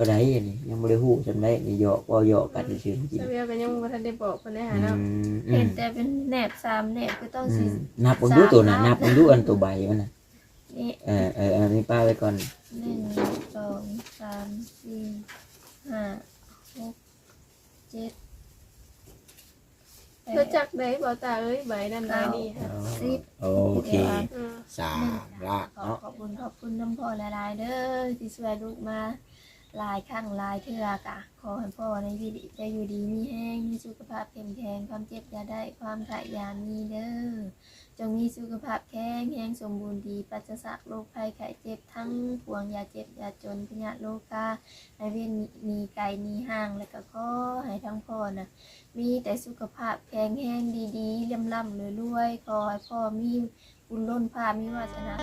ท่าใดอันนี้ยังบ่ได้ฮู้จำได้นี่หยอกบ่หยอกกันซื่อจริงเวียก็ยังบ่ทันได้บอกเพิ่นได้หาเนาะเห็นแต่เป็นแหนบ3แหนบก็ต้องสินับเบิ่งดูตัวน่ะนับเบิ่งดูอันตัวใบมันน่ะนี่อันนี้ป้าไว้ก่อน1 2 3 4 5 6 7เธอจักได้บ่ตาเอ้ยใบนั้นใบนี้ค่ะโอเค3ละเนาะขอบคุณน้ำพ่อหลายๆเด้อที่ช่วยลูกมาหลายครั้งหลายเทื่อกะขอให้พ่อในวิถีจะอยู่ดีมีแห้งมีสุขภาพเข้มแข็งความเจ็บอย่าได้ความไข้อย่ามีเด้อจงมีสุขภาพแข็งแรงสมบูรณ์ดีปราศจากโรคภัยไข้เจ็บทั้งปวงอย่าเจ็บอย่าจนพยาธิโลกาให้เว้นมีไกลมีห่างแล้วก็ขอให้ทั้งพ่อน่ะมีแต่สุขภาพแข็งแรงดีๆล่ำๆรวยๆขอให้พ่อมีบุญล้นฟ้ามีวาสนา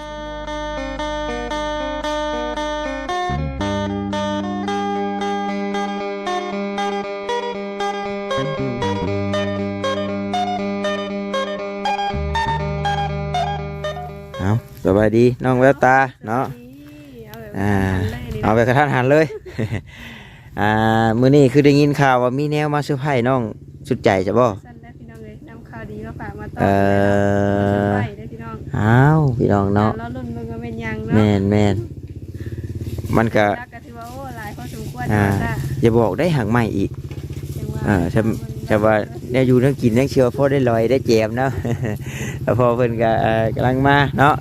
สบายดีน้องแววตาเนาะเอาไปกระทันหันเลยมื้อนี้คือได้ยินข่าวว่ามีแนวมาเซอร์ไพรส์น้องสุดใจจะบ่สั่นแล้วพี่น้องเอ้ยนำข่าวดีมาฝากมาต้อนรับไปเด้อพี่น้องอ้าวพี่น้องเนาะแล้วรุ่นมึงก็เป็นยังเนาะแม่นมันก็ถือว่าโอ้หลายพอสมควรอย่าบอกได้หักใหม่อีกจะว่าเนี่ยอยู่นักกินนักเชื่อพอได้ลอยได้แจมเนาะแล้วพอเพิ่นก็กำลังมาเนาะ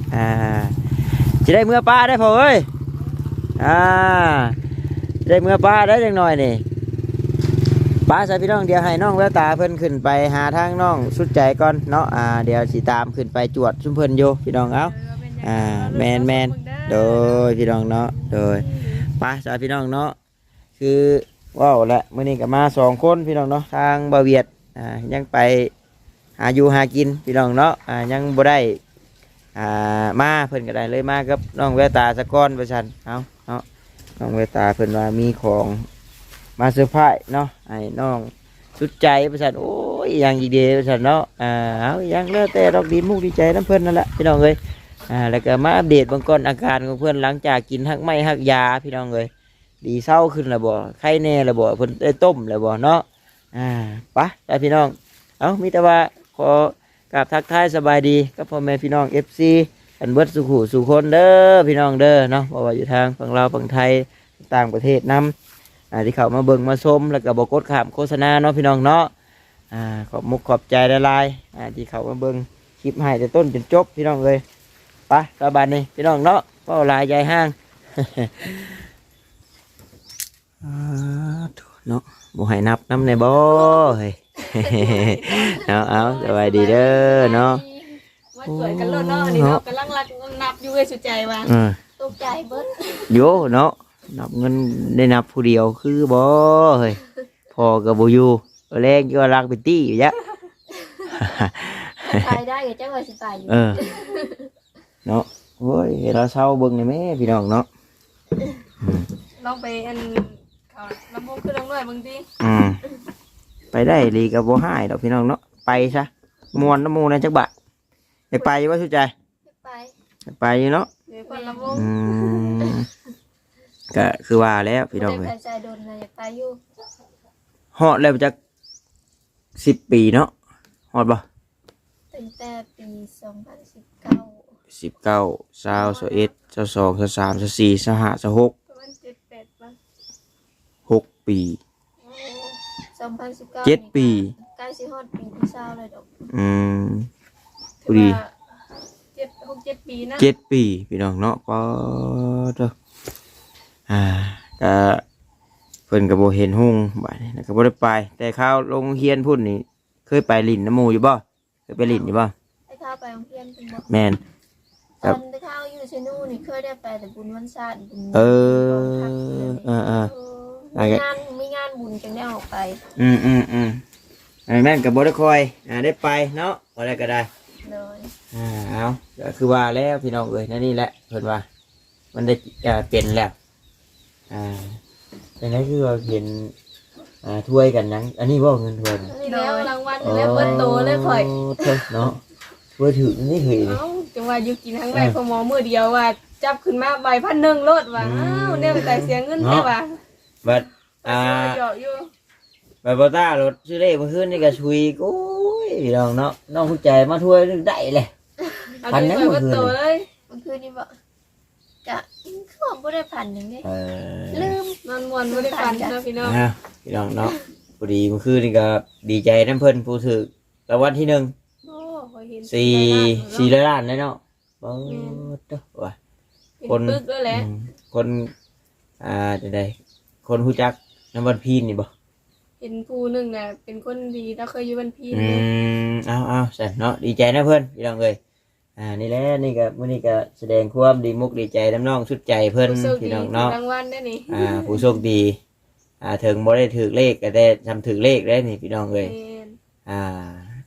จะได้เมื่อป้าได้พอเอ้ยได้เมื่อป้าได้จังหน่อยนี่ป้าใส่พี่น้องเดี๋ยวให้น้องแววตาเพิ่นขึ้นไปหาทางน้องสุดใจก่อนเนาะเดี๋ยวสิตามขึ้นไปจวดชุมเพิ่นอยู่พี่น้องเอ้าแมนโดยพี่น้องเนาะโดยป้าใส่พี่น้องเนาะคือว้าวละมื้อนี้ก็มา2คนพี่น้องเนาะทางบ่าวเวียดยังไปหาอยู่หากินพี่น้องเนาะยังบ่ได้มาเพิ่นก็ได้เลยมากับน้องแววตาสะก้อนประชันเอาเนาะน้องแววตาเพิ่นว่ามีของมาเซอร์ไพรส์เนาะไอ้น้องสุดใจประชันโอ้ยยังอีเดียประชันเนาะเอายังแล้วแต่ดอกดีมุกดีใจน้ำเพิ่นนั่นแหละพี่น้องเอ้ยแล้วก็มาอัปเดตเบื้องต้นอาการของเพิ่นหลังจากกินหักไม้หักยาพี่น้องเอ้ยดีเศร้าขึ้นแล้วบ่ไข้แน่แล้วบ่เพิ่นได้ต้มแล้วบ่เนาะไปได้พี่น้องเอามีแต่ว่าขอกราบทักทายสบายดีกับพ่อแม่พี่น้อง FC อันเบิดสุขุสุคนเด้อพี่น้องเด้อเนาะบ่ว่าอยู่ทางฝั่งลาวฝั่งไทยต่างประเทศนำที่เขามาเบิ่งมาชมแล้วก็บ่กดข้ามโฆษณาเนาะพี่น้องเนาะขอบมุกขอบใจหลายๆที่เขามาเบิ่งคลิปให้แต่ต้นจนจบพี่น้องเอ้ยไปสบายนี่พี่น้องเนาะเว้าหลายใหญ่ห้างเนาะบ่ให้นับน้ำในบ่เฮ้ยเอาสบายดีเด้อเนาะวันเกิดกันแล้วเนาะนี่เนาะกำลังนับอยู่เอ้ยสุดใจว่าตกใจเบิดโยเนาะนับเงินได้นับผู้เดียวคือบ่เฮ้ยพอกับบ่อยู่แรงก็รักไปตี้อยู่ยะไปได้ก็จังว่าสิไปอยู่เนาะโอ้ยเราเศร้าเบิ่งนี่แม่พี่น้องเนาะลองไปอันเขาลำโพงคือลองหน่อยบางทีไปได้ดีกับบ่หายดอกพี่น้องเนาะไปซะมวนน้ำมูนั่นจักบะไปว่าสุดใจไปเนาะก็คือว่าแล้วพี่น้องเลยฮอดแล้วจาก10 ปีเนาะฮอดบ่ตั้งแต่ปี2019 19 20 21 22 23 24 25 26ประมาณ7-8วัน6 ปี2019 7 ปีใกล้สิฮอดปีที่20เลยดอกพอดี7 ปีนะ7 ปีพี่น้องเนาะก็เด้อก็เพิ่นก็บ่เห็นหุ่งบัดนี้ก็บ่ได้ไปแต่ข้าวลงเฮียนพุ่นนี่เคยไปลิ้นน้ำหมู่อยู่บ่เคยไปลิ้นอยู่บ่ไปข้าวไปโรงเรียนเพิ่นบ่แม่นตอนไปข้าวอยู่ซินู่นี่เคยได้ไปแต่บุญวันชาติบุญมีงานบุญจังได้ออกไปแม่นก็บ่ได้คอยได้ไปเนาะบ่ได้ก็ได้เลยเอาก็คือว่าแล้วพี่น้องเอ้ยนี่แหละเพิ่นว่ามันได้เป็นแล้วแต่นั้นคือเราเห็นถ้วยกันนังอันนี้ว่าเงินถ้วยนี่แล้วรางวัลแล้วเปิดโตเลยข่อยเนาะถ้วยถือนี่ถือจังว่าอยู่กินทั้งไรพอหมอมือเดียวว่าจับขึ้นมาใบ1,000โลดว่าอ้าวเนี่ยแต่เสียเงินแค่ว่า บัด หยอกอยู่ บัดบ่ตารถซื้อเลขเมื่อคืนนี่ก็ชุยโอ้ยพี่น้องเนาะน้องผู้ใจมาถ้วยได้เลย เอา พัน ถึ ยัง ง เมื่อคืน โตเลย มันคือนี่บอกกะคือว่าบ่ได้พันหนึ่งเด้ ลื ลืม นอนมวนบ่ได้ฝันเนาะพี่น้อง พี่น้องเนาะพอดีเมื่อคืนนี่ก็ดีใจน้ำเพิ่นผู้ถือรางวัลที่ โอ้ข่อยเห็น 4 ล้านเลยเนาะเบิดเด้อว่ะ คน คน ปึกด้วยแหละ คนจังไดคนฮู้จักน้ำวันพีนนี่บ่ เห็นผู้หนึงน่ะเป็นคนดีแล้วเคยอยู่บ้านพี่ เอาใช่เนาะดีใจนะเพิ่นพี่น้องเอ้ยนี่แหละนี่ก็มื้อนี้ก็แสดงความดีมุกดีใจน้ำน้องสุดใจเพิ่น ผู้โชค พี่ ดี น้อง ถูก เนาะ รางวัลได้นี่ ผู้โชคดีถึงบ่ได้ถือเลขก็ได้ทำถือเลขได้นี่พี่น้องเอ้ย แม่น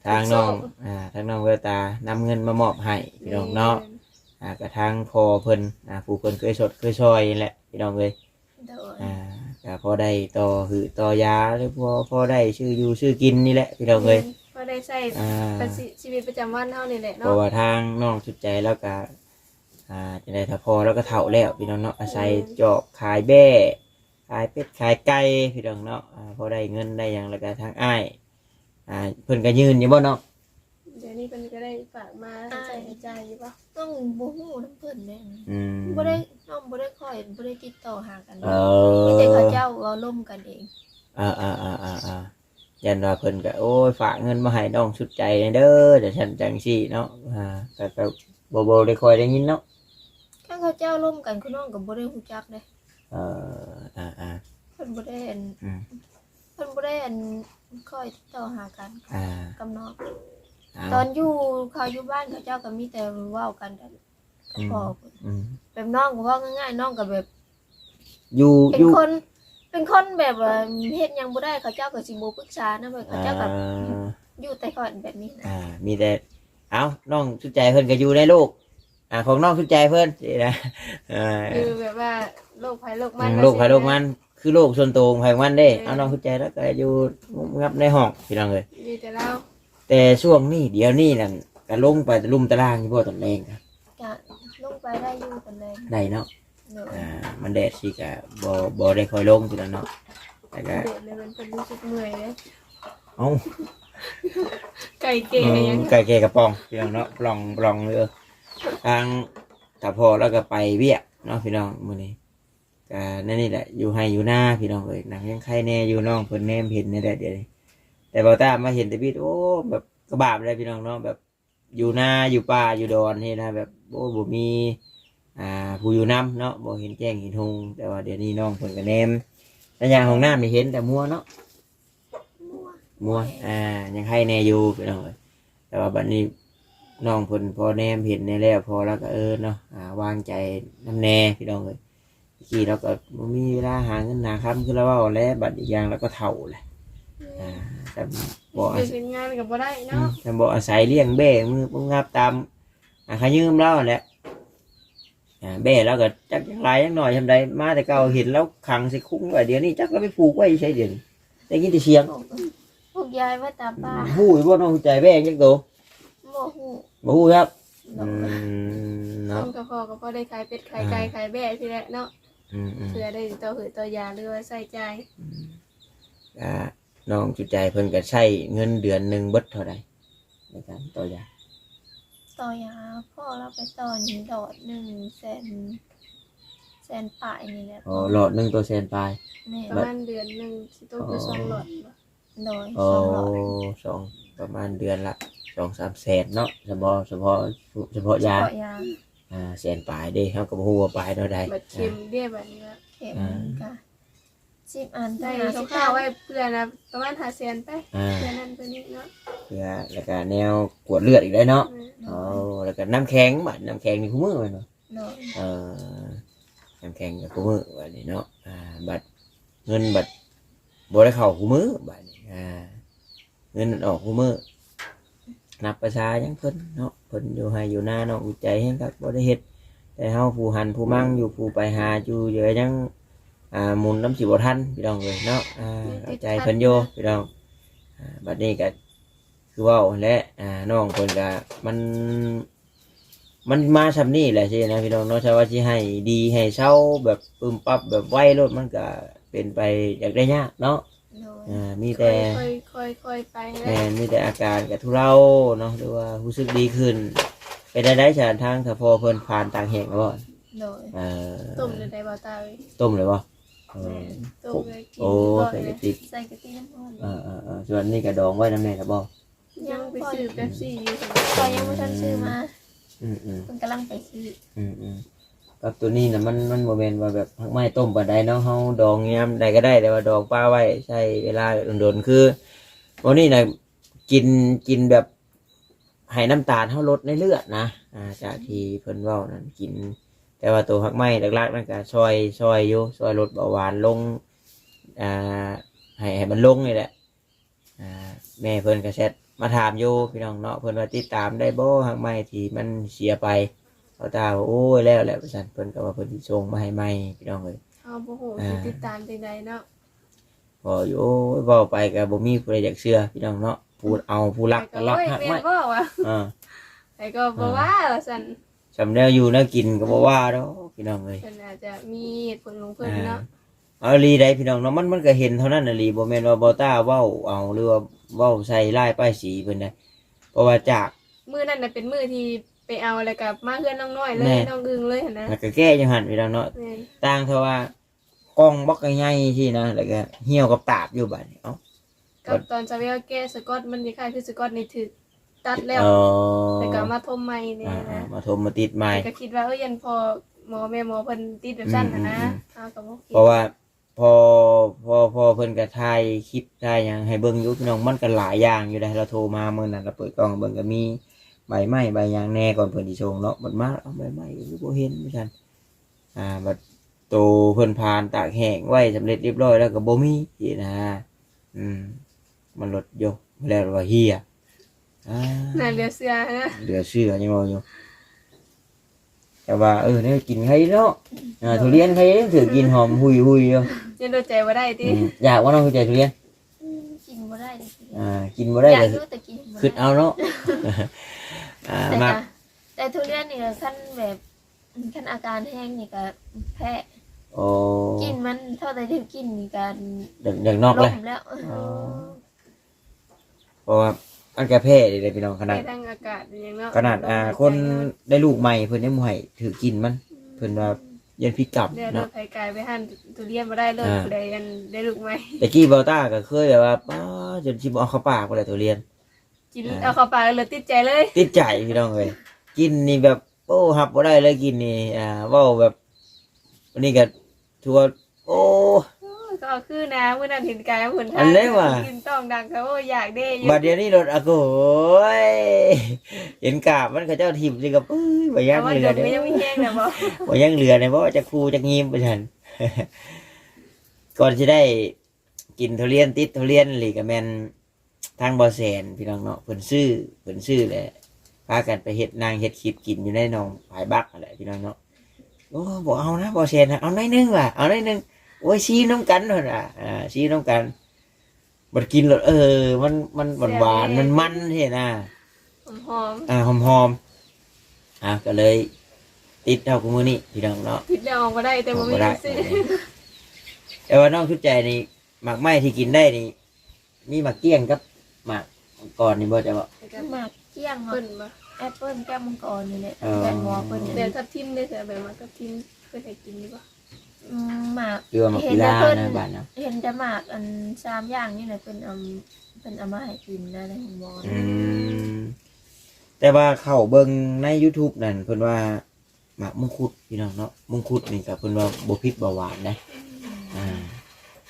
ทางน้องทางน้องเวลตานำเงินมามอบให้พี่น้องเนาะกับทางพอเพิ่นผู้เพิ่นเคยสดเคยซอยนี่แหละพี่น้องเอ้ย โดย ก็พอได้ต่อยาหรือพอได้ชื่ออยู่ชื่อกินนี่แหละพี่น้องเอ้ย ก็ได้ใช้ชีวิตประจำวันเท่านี่แหละ เพ เนาะ ราะว่าทางน้องสุดใจแล้วก็จะได้ถ้าพอแล้วก็เฒ่าแล้วพี่น้องเนาะอาศัยจอบขายแบ่ขายเป็ดขายไก่พี่น้องเนาะพอได้เงินได้อย่างแล้วก็ทางอ้ายเพิ่นก็ยืนอยู่บ่เนาะ เดี๋ยวนี้เพิ่นก็ได้ฝากมาใส่ในใจอยู่ป่ะ ต้องบ่ฮู้น้ำเพิ่นแม่น อืม บ่ได้น้องบ่ได้ค่อยบ่ได้ติดต่อหากัน เอ มี อ แต่เขาเจ้าเอาล่มกันเอง ยันว่าเพิ่นก็โอ้ยฝากเงินมาให้น้องสุดใจเด้อแต่ฉันจังซี่เนาะก็บ่ได้คอยได้ยินเนาะ ถ้าเขาเจ้าล่มกันคือน้องก็บ่ได้ฮู้จักเด้ เพิ่นบ่ได้อัน อืม เพิ่นบ่ได้อันค่อยติดต่อหากัน อ่า กับน้อง เอา ตอนอยู่เขาอยู่บ้านเขาเจ้าก็มีแต่เว้ากันแต่กับพ่อเพิ่น อืม แบบน้องก็เว่าง่ายๆน้องก็แบบ อยู่ เป็นคนแบบว่าเฮ็ดหยังบ่ได้เขาเจ้าก็สิบ่ปรึกษานะแบบเขาเจ้าก็อยู่แต่ก่อนแบบนี้นะ มีแต่เอาน้องสุดใจเพิ่นก็อยู่ในลูกของน้องสุดใจเพิ่นสินะ คือแบบว่าโรคภัยโรคมัน ลูกไผลูกมันคือลูกส่วนตัวของไผของมันเด้เอาน้องสุดใจแล้วก็อยู่งับในห้องพี่น้องเอ้ย มีแต่เรา แต่ช่วงนี้เดี๋ยวนี้นั่นก็ลงไปลุมตารางอยู่บ่ตอนแรงครับ ก็ลงไปได้อยู่กันเลย ได้เนาะ เนาะ มันแดดสิกะบ่ได้ค่อยลงทีละเนาะแต่ก็ เด็ดเลยมันเป็นรู้สึกเหนื่อยเลย เอ้า ไก่เก๋ยัง ไก่เกกระป๋องพี่น้องเนาะปล่องเลยทางถ้าพอแล้วก็ไปเวียกเนาะพี่น้องมื้อนี้ก็นั่นนี่แหละอยู่ให้อยู่หน้าพี่น้องเอ้ยหนังยังไข่แน่อยู่น้องเพิ่นแนมเห็นในแดดเดี๋ยวนี้แต่บ่ตามมาเห็นแต่พี่โอ้แบบกระบาบเลยพี่น้องเนาะแบบอยู่หน้าอยู่ป่าอยู่ดอนนี่นะแบบโอ้บ่มีผู้อยู่นํเนาะบ่เห็นแจ้งเห็นหงแต่ว่าเดี๋ยวนี้น้องเพิ่นก็แนมแต่อย่างของน้ำนี่เห็นแต่มัวเนาะ มัวยังให้แน่อยู่พี่น้องเอ้ยแต่ว่าบัดนี้น้องเพิ่นพอแนมเห็นในแล้วพอแล้วก็เนาะวางใจน้ำแน่พี่น้องเอ้ยขี่แล้วก็บ่มีเวลาหาเงินหาค่ำคือแล้วว่าแล้วบัดอีกอย่างแล้วก็เฒ่าแหละแต่บ่อาศัย เป็นงานกับบ่ได้เนาะ แต่บ่อาศัยเลี้ยงแบ่มือบ่งับตามขยืมแล้วแหละแบ่แล้วก็จักจังไรจังหน่อยทำใดมาแต่เก่าเห็นแล้วขังใส่คุ้งไว้เดี๋ยวนี้จักแล้วไปผูกไว้ใช่เดี๋ยวนี้ได้ยินแต่เสียง พวกยายว่าตาป้า หูยบ่น้องใจแบ่จักโต บ่ฮู้ บ่ฮู้ครับ เนาะ เนาะ ทำกับพ่อก็พอได้ขายเป็ดขายไก่ขายแบ่ที่แหละเนาะเพื่อได้ต่อหือต่อยาหรือว่าใส่ใจ น้องจุดใจเพิ่นก็ใช้เงินเดือนหนึ่งเบิดเท่าใดในการต่อยา ต่อยาพ่อเราไปต่อนี่ดอด100,000ปลายนี่แหละ อ๋อหลอดหนึ่งตัวแสนปลาย แม่ ประมาณเดือนหนึงสิตกคือ2หลอด โดย โอ้ 200 สองประมาณเดือนละ2-3 แสนเนาะเฉพาะยา ต่อยา แสนปลายเด้เขาก็บ่ฮู้ว่าปลายเท่าใด บัดเค็มเรียบแบบนี้ละ เข็มก็10อัน ได้ ได้ ข้าวๆไว้เพื่อนะประมาณ500,000ไป อ่า เพื่อนั้นเพื่อนี้เนาะ เพื่อแล้วก็แนวกวดเลือดอีกได้เนาะอ๋อแล้วก็น้ำแข็งบัดน้ำแข็งนี่คู่มือไว้เนาะ โดย น้ำแข็งกับคู่มือบัดนี้เนาะบัดเงินบัดบ่ได้เข้าคู่มือบัดนี้เงินออกคู่มือนับประชายังเพิ่นเนาะเพิ่นอยู่ให้อยู่หน้าเนาะอุจใจให้ครับบ่ได้เฮ็ดแต่เฮาผู้หันผู้มั่งอยู่ผู้ไปหาอยู่เยอะยังหมุนน้ำสิบ่ทันพี่น้องเอ้ยเนาะเข้าใจเพิ่นอยู่พี่น้องบัดนี้ก็คือเว้าและน้องเพิ่นก็มันมาซำนี้แหละสินะพี่น้องเนาะถ้าว่าสิให้ดีให้เศร้าแบบปึ้มปั๊บแบบไวโลดมันก็ เป็นไปอยากได้ยากเนาะ โดย มีแต่ ค่อยไปนะ มีแต่อาการกับทุเราเนาะหรือว่ารู้สึกดีขึ้นเป็นได้ฉานทางถ้าพอเพิ่นผ่านต่างแห่งแล้วบ่ โดย ต้มเลยได้บ่ตาเอ้ย ต้มเลยบ่ ต้มเลยกิน โอ้ ก่อน ใส่ เล กระ ย ติก ใส่กะทิน้ำมัน ส่วนนี้กระดองไว้น้ำแม่ครับบ่ ยังไปซื้อเป๊ปซี่อยู่ พอยังไม่ทันซื้อมา อืม เพิ่นกำลังไปซื้อ กับตัวนี้นะมันโมเมนต์ว่าแบบผักไม้ต้มปานใดเนาะเฮาดองยามใดก็ได้แต่ว่าดองป้าไว้ใช้เวลาโดนๆคือวันนี้นะกินแบบให้น้ำตาลเฮาลดในเลือดนะจากที่เพิ่นเว้านั่นกิน แต่ว่าตัวผักไม้หลักๆนั่นก็ช่วยอยู่ช่วยลดเบาหวานลงให้มันลงนี่แหละแม่เพิ่นก็แชทมาถามอยู่พี่น้องเนาะเพิ่นว่าติดตามได้บ่ผักไม้ที่มันเสียไปเขาตาว่าโอ้ยแล้วแหละประชันเพิ่นก็ว่าเพิ่นสิส่งมาให้ใหม่พี่น้องเอ้ย เอาบ่ฮู้สิติดตามจังไดเนาะ บ่อยู่โอ้ยเว้าไปก็บ่มีผู้ใดอยากเชื่อพี่น้องเนาะพูดเอาผู้รักก็รัก โอ้ย ฮัก แม่ ไว้ นบ่วะ อ่า แต่ก็บ่ว่าว่าซั่น สำแนวอยู่แนวกินก็บ่ว่าดอกพี่น้องเอ้ย เพิ่นอาจจะมีเหตุผลของเพิ่นเนาะ เอาลีได้พี่น้องเนาะมันก็เห็นเท่านั้นน่ะลีบ่แม่นว่าบ่ต้าเว้าเอาหรือว่าเว้าใส่ลายป้ายสีเพิ่นได้เพราะว่าจาก มื้อนั้นน่ะเป็นมื้อที่ไปเอาแล้วก็มาเฮือนน้องน้อยเลย แม่ น้องอึงเลยหั่นนะ แล้วก็แก้จังหั่นพี่น้องเนาะ แม่น ต่างเท่าว่ากล้องบักใหญ่ๆที่นะแล้วก็เหี่ยวกับตาบอยู่บัดนี้เอ้า กับตอนซาเวลแก้สกอตมันคล้ายๆคือสกอตนี่ถูกตัดแล้ว อ๋อ แล้วก็มาทมใหม่เนี่ยนะ มาทมมาติดใหม่ ก็คิดว่ายันพอหมอแม่หมอเพิ่นติดแบบสั้นนะ อืม เอากับบ่คิด เพราะว่าพอเพิ่นก็ถ่ายคลิปถ่ายหยังให้เบิ่งอยู่พี่น้องมันก็หลายอย่างอยู่ได้เราโทรมามื้อนั้นเราเปิดกล้องเบิ่งก็มีใบไม้ใบหยางแหน่ก่อนเพิ่นสิส่งเนาะบัดมาเอาใบไม้ก็บ่เห็นเหมือนกันบัดโตเพิ่นผ่านตากแห้งไว้สำเร็จเรียบร้อยแล้วก็บ่มีอีนะมันลดอยู่แล้วว่าเฮียน่าเหลือเชื่อนะ เหลือเชื่อยังบ่อยู่แต่ว่าเนี่ยกินใครเนาะทุเรียนใครถือกินหอมหุยอยู่ ยังโดนใจบ่ได้ติ อยากว่าน้องเข้าใจทุเรียน กินบ่ได้เลย กินบ่ได้ อยาก เลย รู้แต่กินบ่ คือ ได้ เอาเนาะ แต่ มา ก็แต่ทุเรียนนี่ก็ขั้นแบบขั้นอาการแห้งนี่ก็แพ้ โอ้ กินมันเท่าแต่ที่กินนี่ก็ อย่างนอกเลย มแล้ว เพราะว่าอันกระเพาะเลยพี่น้องขนาด ไปทางอากาศอย่างเนาะ ขนาดคนได้ลูกใหม่เพิ่นยังบ่ให้ถือกินมันเพิ่นว่ายันพิกรรม เดี๋ยวโด เนาะ นไผกายไปหั่นทุเรียนบ่ได้เลยผู้ใดอันได้ลูกใหม่ แต่กี้เบลต้าก็เคยแบบว่าป้าจนสิบ่เอาเข้าปากบ่ได้ทุเรียน กินเอาเข้าปากเลยติดใจเลย ติดใจพี่น้องเอ้ยกินนี่แบบโอ้หับบ่ได้เลยกินนี่เว้าแบบวันนี้ก็ทัวโอ้ ก็เอาคือนะมื้อนั้นเห็นกายเพิ่น อันเล็กว่ะ กินต้องดังเขาโอ้อยากได้อยู่ บัดเดี๋ยวนี้รถอะโกยเห็นกาบมันเขาเจ้าทิ่มสิกับบ่ยั แต่ ง ว่า เหลื เดี๋ อ ยว เด้ นี้ยัง อ ไม่แห้งนะบ่ บ่ยังเหลือเนี่ยเพราะว่าจะครูจะงีมไปฉัน ก่อนจะได้กินทุเรียนติดทุเรียนหลีกแมนทางบ่อแสนพี่น้องเนาะเพิ่นซื้อแหละพากันไปเฮ็ดนางเฮ็ดคลิปกินอยู่ในหนองผายบักนั่นแหละพี่น้องเนาะโอ้บ่เอานะบ่อแสนนะเอาหน่อยนึงว่ะเอาหน่อยนึงโอ้ยซีน้ำกันเพิ่นว่ะซีน้ำกันบัดกินแล้วมันหวานมันเฮ็ดนะ หอม หอมก็เลยติดเท่ากับมื้อนี้พี่น้องเนาะ ๆคิดแล้วออกบ่ได้แต่บ่มี บ่ได้ ซื้อ แต่ว่าน้องชุดใจนี่หมากไม้ที่กินได้นี่มีหมากเกี้ยงกับหมากก่อนนี่บ่จะบ่ หมากเกี้ยงหมา เพิ่ ก นบ่ แอปเปิ้ลแก้วมังกรนี่แหละ อ๋อ แกงหมอเปิ้ล เดี๋ เนี่ย วย ทับทิมได้แต่แบบว่าทับทิมเพิ่นให้กินดีบ่ หมาก คือว่าหมากกีฬานะบ้านเนาะ เห็นจะหมากอัน3อย่างนี่แหละเป็นเอามาให้กินนะในหมอ แต่ว่าเข้าเบิ่งใน YouTube นั่นเพิ่นว่าหมากมงคุดพี่น้องเนาะมงคุดนี่ก็เพิ่นว่าบ่พิษบ่หวานนะ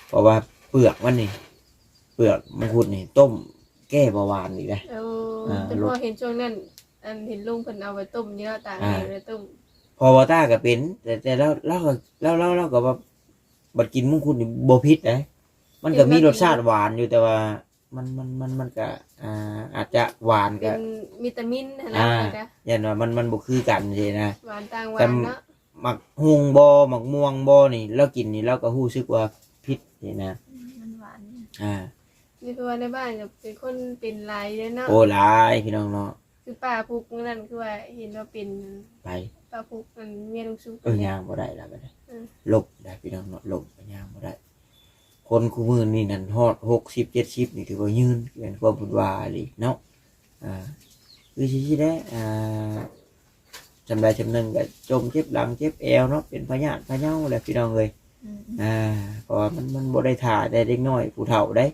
เพราะว่าเปลือกมันนี่เปลือกมงคุดนี่ต้มแก้เบาหวานอีกนะ แต่พอเห็นช่วงนั้นอันเห็นลุงเพิ่นเอาไปต้มเยอะต่างไปต้ม พอวาต้าก็เป็นแต่เราก็ว่าบัดกินมงคุดนี่บ่พิษนะมันก็มีรสชาติหวานอยู่แต่ว่ามันก็อาจจะหวาน เป็ ก็ นวิตามินนะจ๊ะ ยันว่ามันบ่คือกันสินะ หวานต่างหวานเนาะ หมักฮวงบ่หมักม่วงบ่นี่เรากินนี่เราก็รู้สึกว่าพิษนี่นะ มันหวาน นี่คือว่าในบ้านจะเป็นคนเป็นลายเนาะ โอ้หลายพี่น้องเนาะ คือป้าพุกนั่นคือว่าเห็นว่าเป็น ไป ป้าพุกมันเมียลุงซุก ย่างบ่ได้แล้วบัดนี้ลบได้พี่น้องเนาะลบย่างบ่ได้ คนคู่มือนี่นั่นฮอด60 70นี่ถือว่ายืนเป็นความพูดว่าดิเนาะคือสิได้จำได้จำหนึ่งก็จมเจ็บหลังเจ็บเอวเนาะเป็นพยาธิพะเยาแหละพี่น้องเลยเพราะว่ามันบ่ได้ถ่าได้เด็กน้อยผู้เฒ่าได้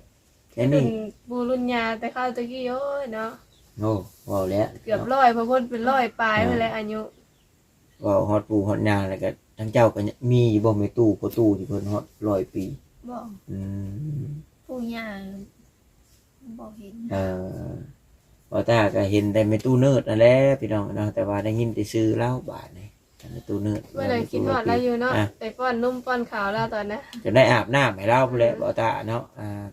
แค่นี้ บูรุญญาแต่เข้าตะกี้โอ้ยเนาะ โอ้ว้าวแล้ว เกือบร้อยเพราะเพิ่นเป็นร้อยปลายไปแล้วอายุ ว้าวฮอดปู่ฮอดย่าแล้วก็ทั้งเจ้าก็มีอยู่บ่แม่ตู้พ่อตู้ที่เพิ่นฮอด100 ปี บอก ผู้ย่าบอกเห็น พอตาก็เห็นแต่แม่ตู้เนิร์ดนั่นแหละพี่น้องเนาะแต่ว่าได้ยินแต่ชื่อเล่าบาดนี่แม่ตู้เนิร์ด เมื่อไหร่คิดฮอดแล้วอยู่เนาะไปป้อนนุ่มป้อนขาวแล้วตอนนั้น จะได้อาบน้ำให้เราพุ่นแหละบ่ตาเนาะ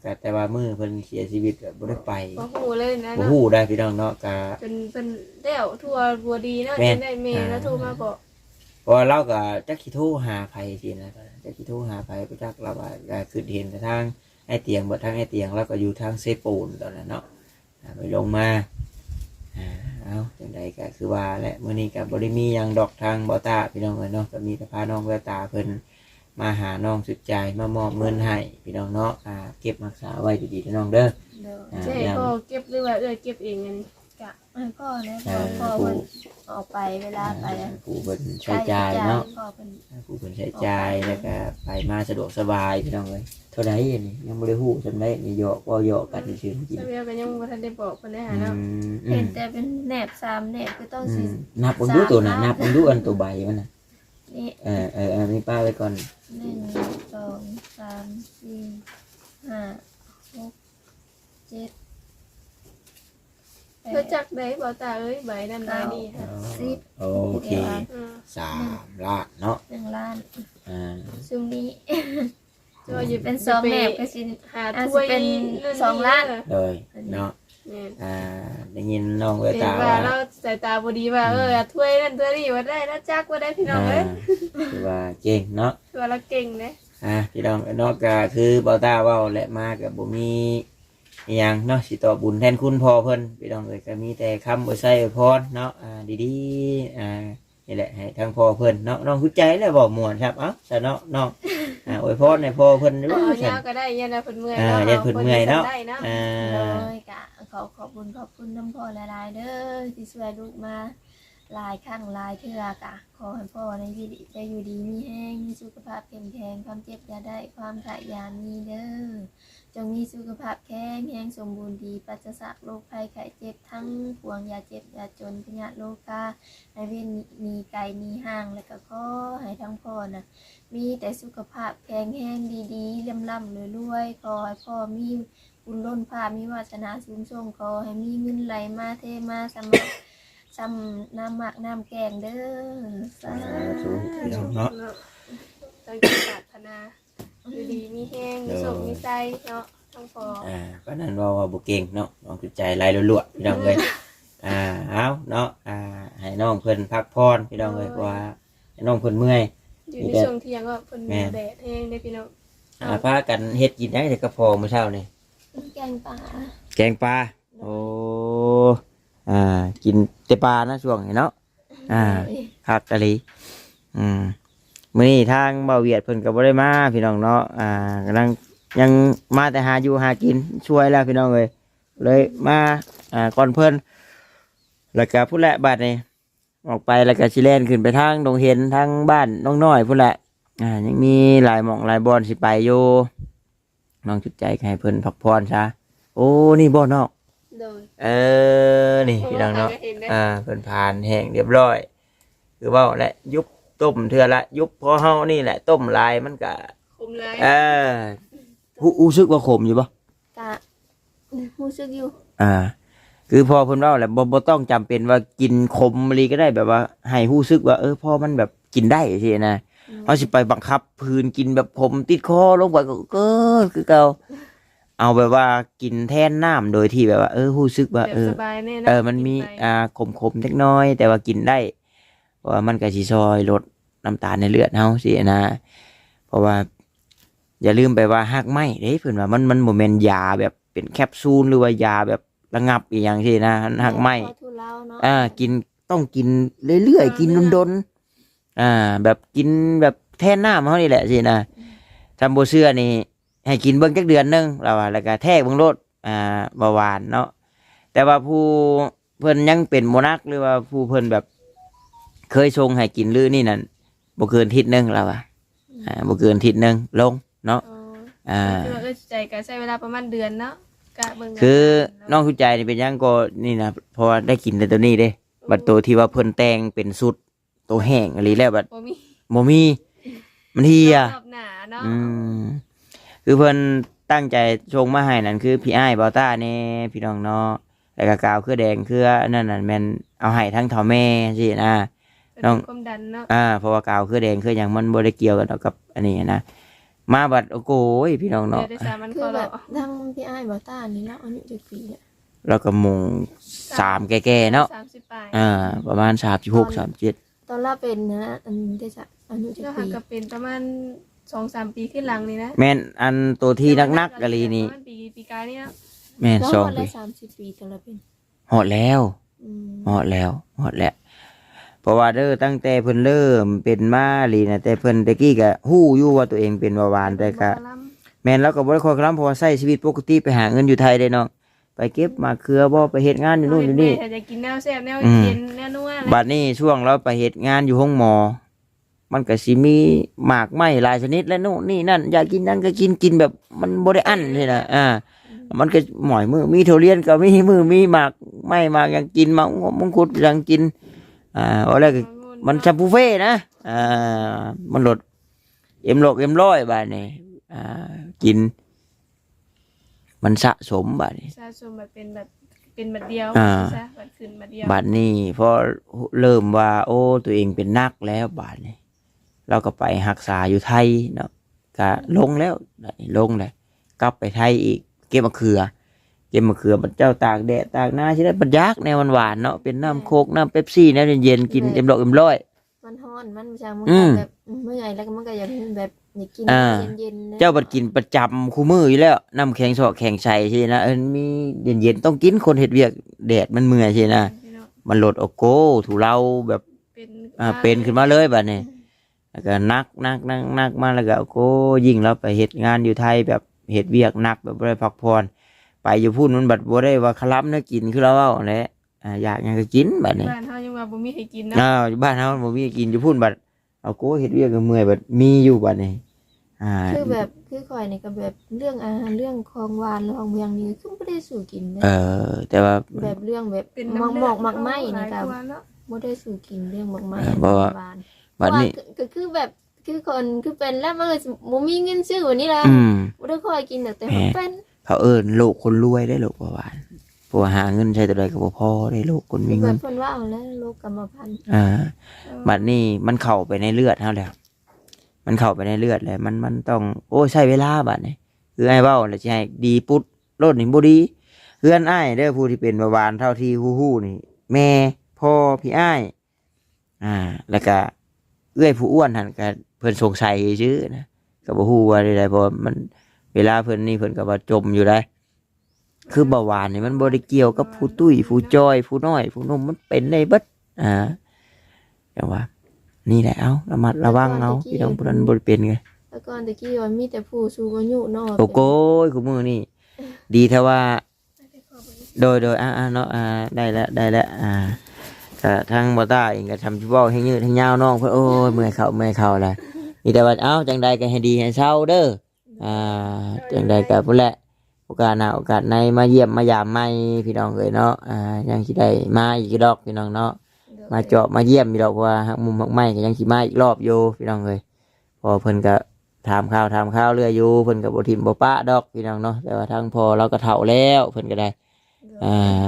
ก็แต่ว่ามื้อเพิ่นเสียชีวิตก็บ่ได้ไป บ่ฮู้เลยนะ บ่ เนาะ ฮู้ได้พี่น้องเนาะก็ เป็นเดี่ยวทั่วบัวดีเนาะ แม่น จังได้เมย์แล้วโทรมาบอก เพราะว่าเราก็จักสิโทรหาไผสินะจักสิโทรหาไผบ่จักเราว่าก็คือเห็นแต่ทางไอ้เตียงบ่ทางไอ้เตียงแล้วก็อยู่ทางเซปูนตอนนั้นเนาะไปลงมาเอาจังใดก็คือว่าแหละมื้อนี้ก็บ่ได้มีหยังดอกทางบ่ตาพี่น้องเอ้ยเนาะก็มีแต่พาน้องแววตาเพิ่นมาหาน้องสุดใจมามอบเงินให้พี่น้องเนาะเก็บรักษาไว้ดีๆนะน้องเด้อ เจ๊ก็เก็บหรือว่าเก็บเองอันนี้ กะพ่อแล้วพ่อมันออกไปเวลาไป ผู้เพิ่นใช้จ่ายเนาะ พ่อเป็น ผู้เพิ่นใช้จ่ายแล้วก็ไปมาสะดวกสบายพี่น้องเอ้ยเท่าใดอันนี้ยังบ่ได้ฮู้จำได้นี่เหยาะบ่เหยาะกันซื่อๆกิน เจ้าเบี้ยก็ยังบ่ทันได้บอกเพิ่นได้หาเนาะ เห็นแต่เป็นแหนบ3แหนบก็ต้องสิ นับเบิ่งดูตัวน่ะนับเบิ่งดูอันตัวใบมันน่ะ นี่ มีป้าไว้ก่อน 1 2 3 4 5 6 7 เพิ่นจักได้บ่ตาเอ้ยใบนั้นใบนี้ค่ะ โอเค3ล้านเนาะ 1 ล้าน อ่า ซุมนี้ จะว่าอยู่ เป็น2แหนบก็สิ หาถ้วย เป็น2ล้าน เลยเนาะได้ยินน้องเว เห็น ตา ว่าเราสายตาบ่ดีว่าถ้วยนั่นถ้วยนี้ว่าได้นะจักว่าได้พี่น้องเอ้ย คือว่าเก่งเนาะ ว่าเราเก่งเด้ พี่น้องเนาะก็คือเบาตาเว้าและมาก็บ่มีอิหยังเนาะสิตอบบุญแทนคุณพ่อเพิ่นพี่น้องเอ้ยก็มีแต่คำอวยไส้อวยพรเนาะดีๆนี่แหละให้ทางพ่อเพิ่นเนาะน้องคือใจแล้วบ่ม่วนครับเอ้าซะเนาะน้องอวยพรให้พ่อเพิ่น เอา รู้ ยาวก็ได้ยันน่ะเพิ่นเมื่อย ยันเพิ่นเมื่อยเนาะ เลยกะขอบคุณน้ำพ่อหลายๆเด้อที่ช่วยลูกมาหลายครั้งหลายเทื่อกะขอให้พ่อในชีวิตได้อยู่ดีมีแห้งมีสุขภาพเข้มแข็งความเจ็บอย่าได้ความขยามีเด้อจงมีสุขภาพแข็งแรงสมบูรณ์ดีปราศจากโรคภัยไข้เจ็บทั้งปวงอย่าเจ็บอย่าจนพยาธิโลกาให้เว้นมีไก่มีห่างแล้วก็ขอให้ทั้งพ่อน่ะมีแต่สุขภาพแข็งแรงดีๆล่ำๆรวยๆขอให้พ่อมีบุญล้นภาพมีวาสนาสูงส่งขอให้มีเงินไหลมาเทมาสำหรับซ้ำน้ำหมักน้ำแกงเด้อสาธุ เนาะ ตั้งใจปรารถนาอยู่ดีมีแห้งมีสุขมีใจเนาะทั้งพอ ก็นั่นว่าบ่เก่งเนาะน้องคือใจลายล้วนๆพี่น้องเอ้ยเอาเนาะให้น้องเพิ่นพักผ่อนพี่น้องเอ้ยว่าให้น้องเพิ่นเมื่อย อยู่ในช่วงเที่ยงก็เพิ่นมีแดดแห้งได้พี่น้อง พากันเฮ็ดกินได้แต่ก็พอมื้อเช้านี่ แกงป่า แกงปลาโอ้กินแต่ปลานะช่วงนี้เนาะคักกะลีมื้อนี้ทางเบาเวียดเพิ่นก็บ่ได้มาพี่น้องเนาะกำลังยังมาแต่หาอยู่หากินช่วยแล้วพี่น้องเอ้ยเลยมาก่อนเพิ่นแล้วก็พุ่นแหละบัดนี้ออกไปแล้วก็สิแล่นขึ้นไปทางดงเห็นทางบ้านน้องน้อยพุ่นแหละยังมีหลายหม่องหลายบอนสิไปอยู่น้องจุดใจให้เพิ่นพักผ่อนซะโอ้นี่บ่เนาะ โดย นี่พี่น้องเนาะเพิ่นผ่านแห้งเรียบร้อยคือว่าและยุบต้มเทื่อละยุบพอเฮานี่แหละต้มลายมันก็ คุมเลย รู้สึกว่าขมอยู่ปะ กะรู้สึกอยู่ คือพอเพิ่นเว่าแหละบ่ต้องจำเป็นว่ากินขมอะไรก็ได้แบบว่าให้รู้สึกว่าพอมันแบบกินได้สินะเอาสิไปบังคับพื้นกินแบบขมติดคอลงไปก็คือเก่าเอาแบบว่ากินแทนน้ำโดยที่แบบว่ารู้สึกว่าสบายแน่นะ มันมีขมเล็กน้อยแต่ว่ากินได้เพราะว่ามันก็สิซอยลดน้ำตาลในเลือดเฮาสินะเพราะว่าอย่าลืมไปว่าหักไหมเด้เพิ่นว่ามันบ่แม่นยาแบบเป็นแคปซูลหรือว่ายาแบบระงับอีหยังสินะหักไหมกินต้องกินเรื่อยๆกินดนๆแบบกินแบบแทนน้ำเฮานี่แหละสินะทำบ่เชื่อนี่ ให้กินเบิ่งจักเดือนหนึงเราว่าแล้วก็แทรกเบิ่งโลดเบาหวานเนาะแต่ว่าผู้เพิ่นยังเป็นโมนักหรือว่าผู้เพิ่นแบบเคยชงให้กินลือนี่นั่นบ่เกินอาทิตย์หนึงเราว่าบ่เกินอาทิตย์หนึงลงเนาะคือว่าใจก็ใช้เวลาประมาณเดือนเนาะกะเบิ่ง คือน้องทุกใจนี่เป็นยังก็นี่นะเพราะว่าได้กินแต่ตัวนี้เด้บัดตัวที่ว่าเพิ่นแต่งเป็นสุดตัวแห้งอะไรแล้วบัด บ่มีมันเฮีย รอบหน้าเนาะ คือเพิ่นตั้งใจชงมาให้นั่นคือพี่อ้ายบอต้าแน่พี่น้องเนาะแล้วก็กาวคือแดงคือนั่นน่ะแม่นเอาให้ทั้งเฒ่าแม่สินะน้อง ความดันเนาะ เพราะว่ากาวคือแดงคือหยังมันบ่ได้เกี่ยวกันดอกกับอันนี้นะมาบัดโอ้โหพี่น้องเนาะ ได้สามัน คื ก็ อแบ เรา บทั้งพี่อ้ายบ่ต้านี่แล้วอายุจักปีเนี่ย แล้วก็มง3แก่ๆเนาะ 30ปลาย ประมาณ36 37ตอนเราเป็นนะอันได้จะอายุจัก แล้ว ปี หากก็เป็นประมาณ 2-3 ปีขึ้นหลังนี่นะ แม่นอันตัวที่นักๆกะลีนี่ ประมาณปีกายนี่เนาะ แม่น แล้ว สอง วัน ปี ละ30 ปีตอนเราเป็น หอดแล้ว หอดแล้วเพราะว่าตั้งแต่เพิ่นเริ่มเป็นมาลีนะแต่เพิ่นตะกี้ก็ฮู้อยู่ว่าตัวเองเป็นเบาหวานแต่ก็แม่นแล้วก็บ่ได้คอยคลำเพราะว่าใช้ชีวิตปกติไปหาเงินอยู่ไทยได้เนาะไปเก็บมาเขือบ่ไปเฮ็ดงานอยู่นู่นอยู่นี่ ถ้าจะกินแนวแซ่บแนวเย็นแนวนัวอะไร บัดนี้ช่วงเราไปเฮ็ดงานอยู่ห้องหมอ มันก็สิมีหมากไม้หลายชนิดและนู่นนี่นั่นอยากกินนั่นก็กินแบบมันบ่ได้อั้นเลยนะมันก็หมอยมือมีทุเรียนก็มีมือมีหมากไม้หมากยังกินมังคุดยังกินอะไรก็มันแชมพูเฟ่นะมันลดเอ็มร้อยบาทนี่กินมันสะสมบาทนี่ สะสมแบบเป็นแบบเดียวซะบัดขึ้นบัดเดียว บาทนี่พอเริ่มว่าโอ้ตัวเองเป็นนักแล้วบาทนี่เราก็ไปรักษาอยู่ไทยเนาะก็ลงแล้วลงเลยกลับไปไทยอีกเก็บมะเขือมันเจ้าตากแดดตากหน้าใช่ไหมมันยากแนวหวานเนาะเป็นน้ำโคกน้ำเป๊ปซี่แนวเย็นๆกินเอ็มร้อย มันฮ้อนมันจังมันก็แบบเมื่อยแล้วก็มันก็อยากแบบอยากกินเย็นๆนะ เจ้าบัดกินประจำคู่มืออยู่แล้วน้ำแข็งสอกแข็งใส่ใช่นะมีเย็นๆต้องกินคนเห็ดเวียกแดดมันเมื่อยใช่นะมันลดโอโก้ถูเราแบบเป็นขึ้นมาเลยแบบนี้แล้วก็นักมาแล้วก็โอโก้ยิ่งแล้วไปเห็ดงานอยู่ไทยแบบเห็ดเวียกนักแบบบ่ได้พักผ่อนไปอยู่พูดมันบัดบ่ได้ว่าคลับเนื้อกินคือเราเอาแหละอยากยังก็กินแบบนี้ บ้านเฮายังว่าบ่มีให้กินนะ อยู่บ้านเฮาบ่มีกินอยู่พูดบัดเอาโก้เห็ดเวียกก็เมื่อยบัดมีอยู่บัดนี้คือแบบคือข่อยนี่ก็แบบเรื่องอาหารเรื่องของหวานของเมืองนี่คือบ่ได้สู่กินเลยแต่ว่าแบบเรื่องแบบ เป็น หมอกไม้นี่ก็บ่ได้สู่กินเรื่องหมอกไม้หวาน บัดนี้ ก็คือแบบคือคนคือเป็นแล้วมันก็บ่มีเงินซื้อวันนี้ล่ะบ่ได้ค่อยกินแต่มันเป็น เขาโลกคนรวยได้โลกประวานเพราะว่าหาเงินใช้ตัวใดก็บ่พอได้โลกคนมีเงิน เพิ่นว่าเอาแล้วโลกกรรมพันธุ์บัดนี้มันเข้าไปในเลือดเฮาแล้วมันเข้าไปในเลือดแล้วมันต้องโอ้ใช้เวลาบัดนี้คือไอ้เว้าแล้วสิให้ดีปุ๊ดโลดนี่บ่ดีเพื่อนอ้ายเด้อผู้ที่เป็นเบาหวานเท่าที่ฮู้ๆนี่แม่พ่อพี่อ้ายแล้วก็เอื้อยผู้อ้วนหั่นก็เพิ่นสงสัยซื่อนะก็บ่ฮู้ว่าใดๆเพราะมันเวลาเพิ่นนี่เพิ่นก็ว่าจมอยู่ได้คือเบาหวานนี่มันบ่ได้เกี่ยวกับผู้ตุ้ยผู้จอยผู้น้อยผู้นมมันเป็นได้เบิดแต่ว่านี่แหละเอาระมัดระวังเอาพี่น้องผู้นั้นบ่ได้เป็นไง แล้วก่อนตะกี้ว่ามีแต่ผู้สูงอายุเนาะ โอ้โกยกูมือนี่ดีแท้ว่าโดยเนาะได้แล้วก็ทางบ่ต้าเองก็ทำชิเว้าให้ยืดให้ยาวน้องเพิ่นโอ้ยเมื่อยเข่าแหละมีแต่ว่าเอ้าจังใดก็ให้ดีให้เศร้าเด้อจังใดก็พุ่นแหละโอกาสหน้าโอกาสในมาเยี่ยมมายามใหม่พี่น้องเอ้ยเนาะยังสิได้มาอีกดอกพี่น้องเนาะมาเจาะมาเยี่ยมอีดอกเพราะว่าหักมุมหักไม้ก็ยังสิมาอีกรอบอยู่พี่น้องเอ้ยพอเพิ่นก็ถามข่าวเรื่อยอยู่เพิ่นก็บ่ทิ่มบ่ปะดอกพี่น้องเนาะแต่ว่าทางพอเราก็เฒ่าแล้วเพิ่นก็ได้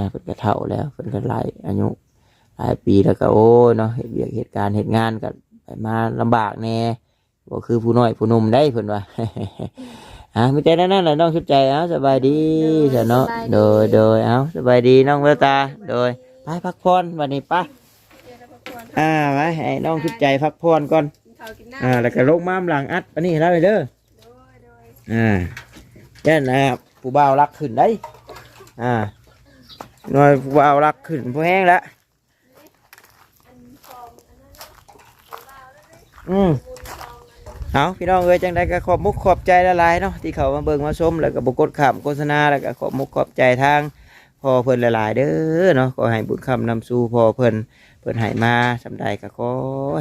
เพิ่นก็เฒ่าแล้วเพิ่นก็หลายอายุหลายปีแล้วก็โอ้เนาะเฮ็ดเวียกเฮ็ดการเฮ็ดงานก็ไปมาลำบากแน่บ่คือผู้น้อยผู้หนุ่มได้เพิ่นว่า มีแต่นั่นแหละน้องชุดใจสบายดีจ้ะเนาะโดยสบายดีน้องเวลตาโดยไปพักผ่อนวันนี้ป่ะไปให้น้องชุดใจพักผ่อนก่อนแล้วก็ลงมาหลังอัดอันนี้แล้วไปเด้อยันผู้บ่าวรักขึ้นได้หน่อยผู้บ่าวรักขึ้นพอแห้งแล้ว เอาพี่น้องเอ้ยจังไดก็ขอบมุกขอบใจละลายๆเนาะที่เขามาเบิ่งมาชมแล้วก็บ่กดข้ามโฆษณาแล้วก็ขอบมุกขอบใจทางพ่อเพิ่นละลายๆเด้อเนาะขอให้บุญคำนำสู่พ่อเพิ่นให้มาสำใดก็ขอ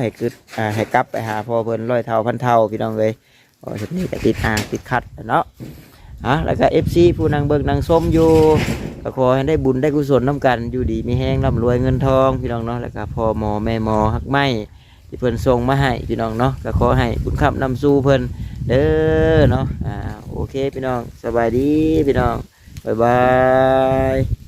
ให้กึดให้กลับไปหาพ่อเพิ่นร้อยเท่าพันเท่าพี่น้องเอ้ยโอ้ทีนี้ก็ติดติดขัดเนาะแล้วก็ FC ผู้นางเบิ่งนางส้มอยู่ก็ขอให้ได้บุญได้กุศลนํกันอยู่ดีมีแห้งร่ำรวยเงินทองพี่น้องเนาะแล้วก็พ่อหมอแม่หมอฮักไม้ที่เพิ่นส่งมาให้พี่น้องเนาะก็ขอให้บุญคำนำสู่เพิ่นเด้อเนาะโอเคพี่น้องสบายดีพี่น้องบ๊ายบาย